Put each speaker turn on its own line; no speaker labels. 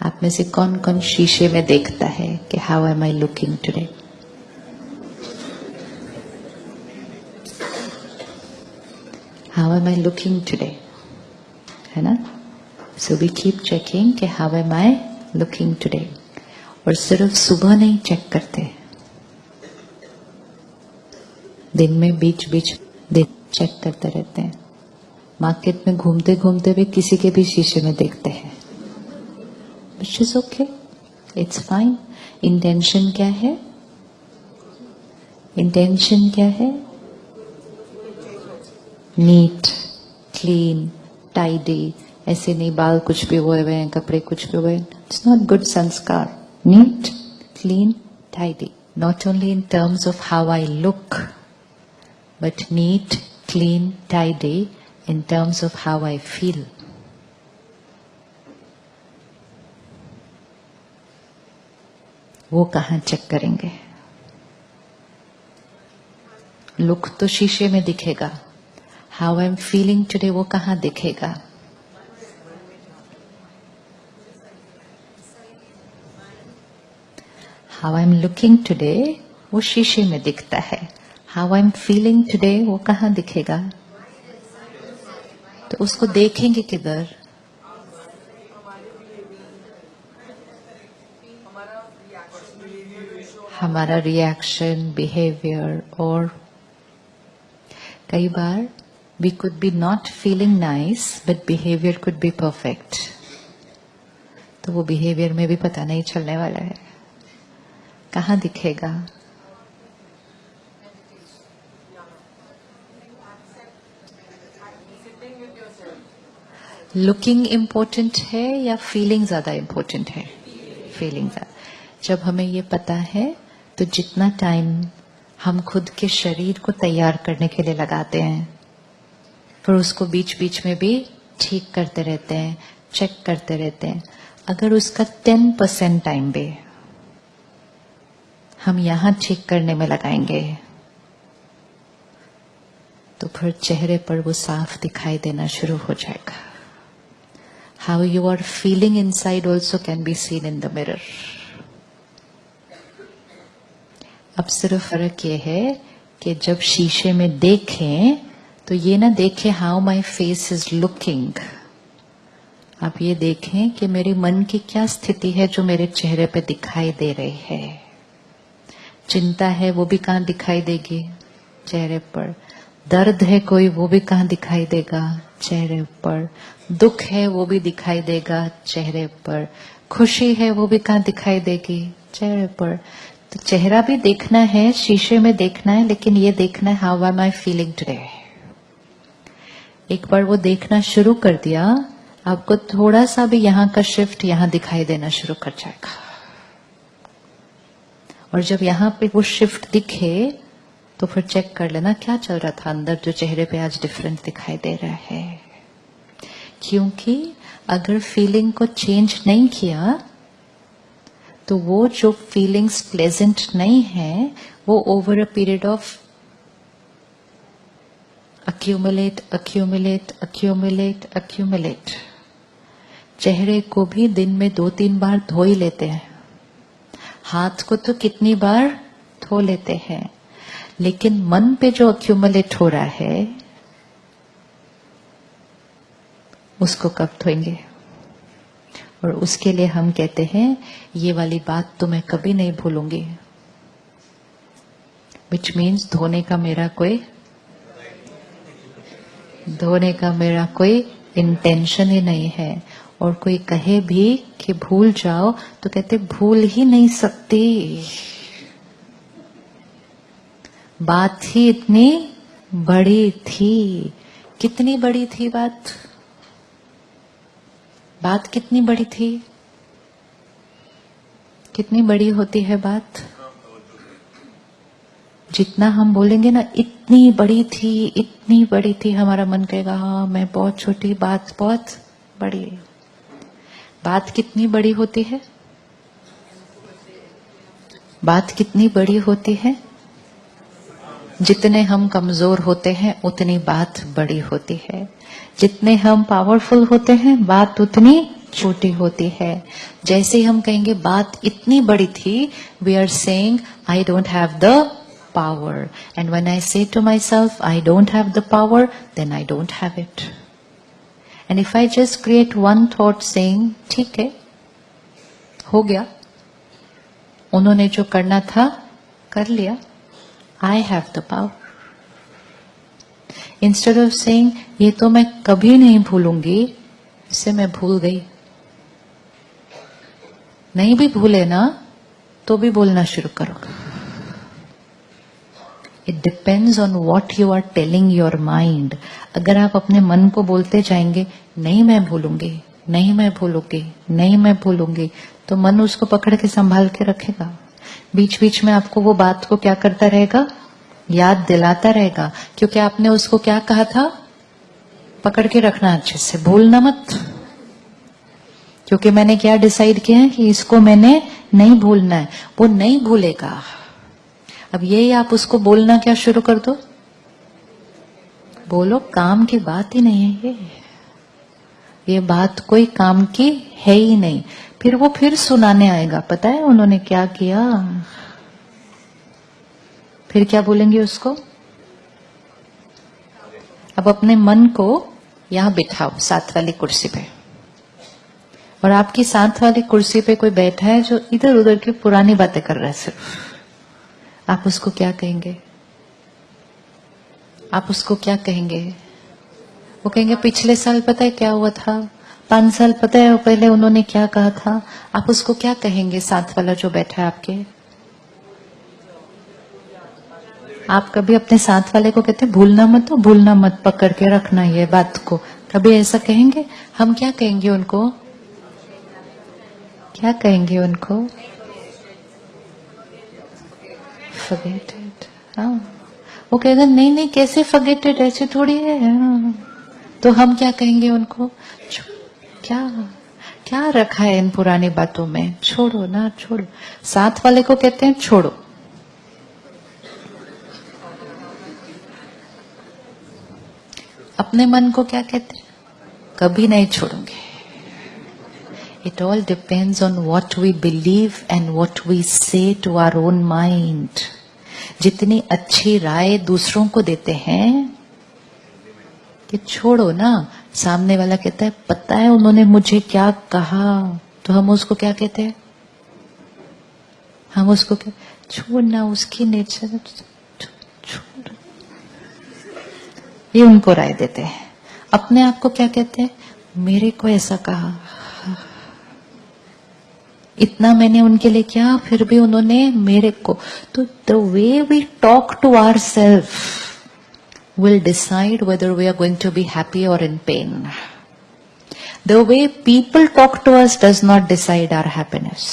आप में से कौन कौन शीशे में देखता है कि how am I looking today? How am I looking today, है ना? सो वी कीप चेकिंग कि how am I looking today. और सिर्फ सुबह नहीं चेक करते, दिन में बीच बीच चेक करते रहते हैं। मार्केट में घूमते घूमते भी किसी के भी शीशे में देखते हैं, which is okay, it's fine। Intention क्या है? इंटेंशन क्या है? Neat, clean, tidy. ऐसे नहीं बाल कुछ भी हुए हुए हैं, कपड़े कुछ भी हुए, इट्स नॉट गुड संस्कार। Neat, clean, tidy, not only in terms of how I look, but neat, clean, tidy in terms of how I feel. वो कहाँ चेक करेंगे? लुक तो शीशे में दिखेगा, how I am feeling today वो कहाँ दिखेगा? How I am looking today वो शीशे में दिखता है, how I am feeling today वो कहाँ दिखेगा? तो उसको देखेंगे किधर? हमारा रिएक्शन, बिहेवियर। और कई बार we could be not feeling nice but behaviour could be perfect, तो वो बिहेवियर में भी पता नहीं चलने वाला है, कहाँ दिखेगा? लुकिंग इम्पोर्टेंट है या फीलिंग ज्यादा इम्पोर्टेंट है? फीलिंग ज्यादा। जब हमें ये पता है तो जितना टाइम हम खुद के शरीर को तैयार करने के लिए लगाते हैं, फिर उसको बीच बीच में भी ठीक करते रहते हैं, चेक करते रहते हैं, अगर उसका 10% टाइम भी हम यहां ठीक करने में लगाएंगे तो फिर चेहरे पर वो साफ दिखाई देना शुरू हो जाएगा। How you are feeling inside also can be seen in the mirror. अब सिर्फ फर्क ये है कि जब शीशे में देखें तो ये ना देखें how my face is looking, आप ये देखें कि मेरे मन की क्या स्थिति है जो मेरे चेहरे पे दिखाई दे रही है। चिंता है वो भी कहाँ दिखाई देगी? चेहरे पर। दर्द है कोई वो भी कहाँ दिखाई देगा? चेहरे पर। दुख है वो भी दिखाई देगा चेहरे पर। खुशी है वो भी कहाँ दिखाई देगी? चेहरे पर। तो चेहरा भी देखना है, शीशे में देखना है, लेकिन ये देखना है how am I feeling today. एक बार वो देखना शुरू कर दिया, आपको थोड़ा सा भी यहाँ का शिफ्ट यहाँ दिखाई देना शुरू कर जाएगा। और जब यहाँ पे वो शिफ्ट दिखे तो फिर चेक कर लेना क्या चल रहा था अंदर जो चेहरे पे आज डिफरेंट दिखाई दे रहा है। क्योंकि अगर फीलिंग को चेंज नहीं किया तो वो जो फीलिंग्स प्लेजेंट नहीं है वो over a period of accumulate, accumulate, accumulate, accumulate। चेहरे को भी दिन में 2-3 बार धो ही लेते हैं, हाथ को तो कितनी बार धो लेते हैं, लेकिन मन पे जो accumulate हो रहा है उसको कब धोएंगे? और उसके लिए हम कहते हैं ये वाली बात तो मैं कभी नहीं भूलूंगी, which means धोने का मेरा कोई इंटेंशन ही नहीं है। और कोई कहे भी कि भूल जाओ तो कहते भूल ही नहीं सकती, बात ही इतनी बड़ी थी। कितनी बड़ी थी बात? बात कितनी बड़ी थी? कितनी बड़ी होती है बात? जितना हम बोलेंगे ना इतनी बड़ी थी, इतनी बड़ी थी, हमारा मन कहेगा हाँ मैं बहुत छोटी, बात बहुत बड़ी। बात कितनी बड़ी होती है? बात कितनी बड़ी होती है? जितने हम कमजोर होते हैं उतनी बात बड़ी होती है, जितने हम पावरफुल होते हैं बात उतनी छोटी होती है। जैसे ही हम कहेंगे बात इतनी बड़ी थी, we are saying I don't have the power, and when I say to myself I don't have the power, then I don't have it. And if I just create one thought saying ठीक है, हो गया, उन्होंने जो करना था कर लिया, I have the power. Instead of saying ये तो मैं कभी नहीं भूलूंगी, इसे मैं भूल गई। नहीं भी भूले ना तो भी बोलना शुरू करो। It depends on what you are telling your mind. अगर आप अपने मन को बोलते जाएंगे नहीं मैं भूलूंगी, नहीं मैं भूलूंगी, नहीं मैं भूलूंगी, तो मन उसको पकड़ के संभाल के रखेगा। बीच बीच में आपको वो बात को क्या करता रहेगा, याद दिलाता रहेगा, क्योंकि आपने उसको क्या कहा था, पकड़ के रखना अच्छे से, भूलना मत। क्योंकि मैंने क्या डिसाइड किया है कि इसको मैंने नहीं भूलना है, वो नहीं भूलेगा। अब यही आप उसको बोलना क्या शुरू कर दो, बोलो काम की बात ही नहीं है ये बात कोई काम की है ही नहीं। फिर वो फिर सुनाने आएगा, पता है उन्होंने क्या किया, फिर क्या बोलेंगे उसको। अब अपने मन को यहां बिठाओ साथ वाली कुर्सी पे, और आपकी साथ वाली कुर्सी पे कोई बैठा है जो इधर उधर की पुरानी बातें कर रहा है सिर्फ। आप उसको क्या कहेंगे, आप उसको क्या कहेंगे। वो कहेंगे पिछले साल पता है क्या हुआ था, 5 साल पता है पहले उन्होंने क्या कहा था। आप उसको क्या कहेंगे, साथ वाला जो बैठा है आपके। आप कभी अपने साथ वाले को कहते हैं भूलना मत, हो भूलना मत, पकड़ के रखना ये बात को, कभी ऐसा कहेंगे। हम क्या कहेंगे उनको, क्या कहेंगे उनको, फॉरगेट। हाँ, वो कहेगा नहीं नहीं कैसे फॉरगेटेड, ऐसे थोड़ी है। हाँ। तो हम क्या कहेंगे उनको, क्या क्या रखा है इन पुरानी बातों में, छोड़ो ना, छोड़ो। साथ वाले को कहते हैं छोड़ो, अपने मन को क्या कहते हैं, कभी नहीं छोड़ूंगे। It all depends on what we believe and what we say to our own mind. जितनी अच्छी राय दूसरों को देते हैं कि छोड़ो ना, सामने वाला कहता है पता है उन्होंने मुझे क्या कहा, तो हम उसको क्या कहते हैं, हम उसको क्या, छोड़ना, उसकी नेचर, छोड़, ये उनको राय देते हैं। अपने आप को क्या कहते हैं, मेरे को ऐसा कहा, इतना मैंने उनके लिए किया फिर भी उन्होंने मेरे को। तो the way we talk to ourselves will decide whether we are going to be happy और in pain. The way people talk to us does not decide our happiness.